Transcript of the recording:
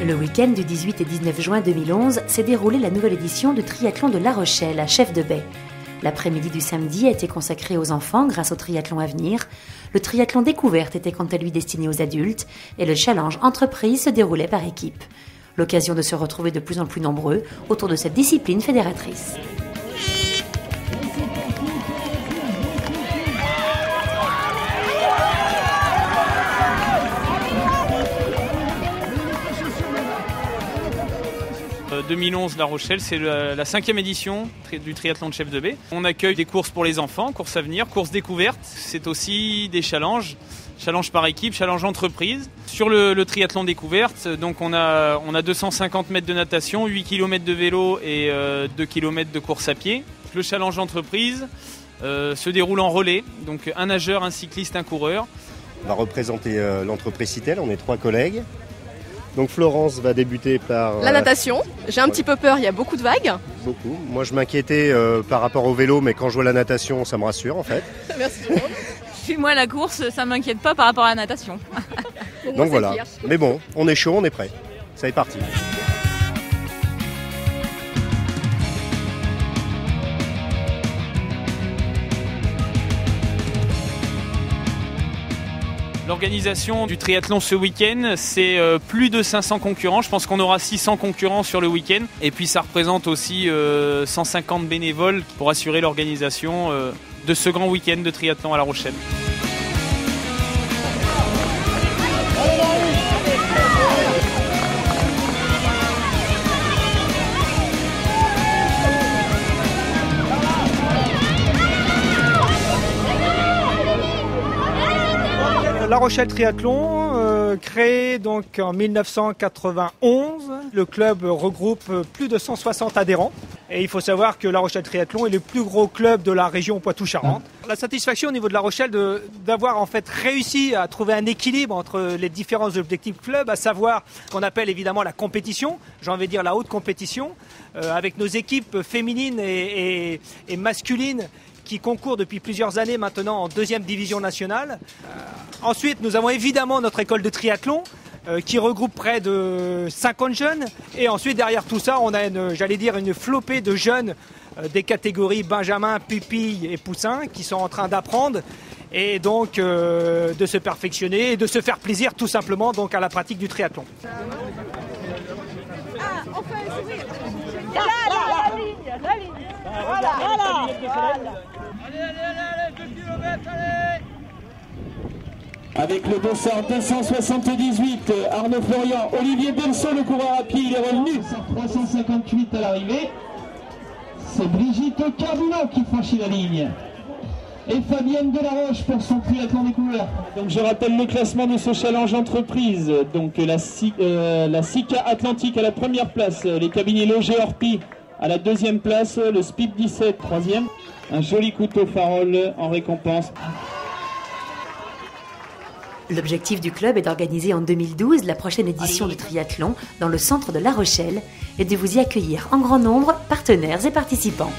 Le week-end du 18 et 19 juin 2011 s'est déroulée la nouvelle édition du triathlon de La Rochelle à Chef de Baie. L'après-midi du samedi a été consacré aux enfants grâce au triathlon à venir. Le triathlon découverte était quant à lui destiné aux adultes et le challenge entreprise se déroulait par équipe. L'occasion de se retrouver de plus en plus nombreux autour de cette discipline fédératrice. En 2011, La Rochelle, c'est la 5e édition du triathlon de Chef de Baie. On accueille des courses pour les enfants, courses à venir, courses découvertes. C'est aussi des challenges par équipe, challenge entreprise. Sur le triathlon découverte, donc on a 250 mètres de natation, 8 km de vélo et 2 km de course à pied. Le challenge entreprise se déroule en relais, donc un nageur, un cycliste, un coureur. On va représenter l'entreprise Citel, on est 3 collègues. Donc Florence va débuter par... La natation. J'ai un petit peu peur, il y a beaucoup de vagues. Beaucoup. Moi je m'inquiétais par rapport au vélo, mais quand je vois la natation, ça me rassure en fait. Merci tout le monde. Puis moi la course, ça m'inquiète pas par rapport à la natation. Donc voilà. Mais bon, on est chaud, on est prêt. Ça est parti. L'organisation du triathlon ce week-end, c'est plus de 500 concurrents. Je pense qu'on aura 600 concurrents sur le week-end. Et puis ça représente aussi 150 bénévoles pour assurer l'organisation de ce grand week-end de triathlon à La Rochelle. La Rochelle Triathlon, créé donc en 1991. Le club regroupe plus de 160 adhérents. Et il faut savoir que La Rochelle Triathlon est le plus gros club de la région Poitou-Charentes. La satisfaction au niveau de La Rochelle d'avoir en fait réussi à trouver un équilibre entre les différents objectifs club, à savoir ce qu'on appelle évidemment la compétition, j'ai envie de dire la haute compétition, avec nos équipes féminines et masculines qui concourt depuis plusieurs années maintenant en 2e division nationale. Ensuite, nous avons évidemment notre école de triathlon qui regroupe près de 50 jeunes. Et ensuite, derrière tout ça, on a une flopée de jeunes des catégories Benjamin, Pupille et Poussin qui sont en train d'apprendre et donc de se perfectionner et de se faire plaisir tout simplement donc à la pratique du triathlon. Ah, on peut sourire. La ligne. Voilà. Allez, 2 km, allez. Avec le dossard 278, Arnaud Florian, Olivier Belson, le coureur à pied, il est revenu. 358 à l'arrivée. C'est Brigitte Carbulot qui franchit la ligne. Et Fabienne Delaroche pour son triathlon découvert. Donc je rappelle le classement de ce challenge entreprise. Donc la SICA Atlantique à la première place, les cabinets logés Orpi à la 2e place, le Speed 17 3e. Un joli couteau Farol en récompense. L'objectif du club est d'organiser en 2012 la prochaine édition du triathlon dans le centre de La Rochelle et de vous y accueillir en grand nombre, partenaires et participants.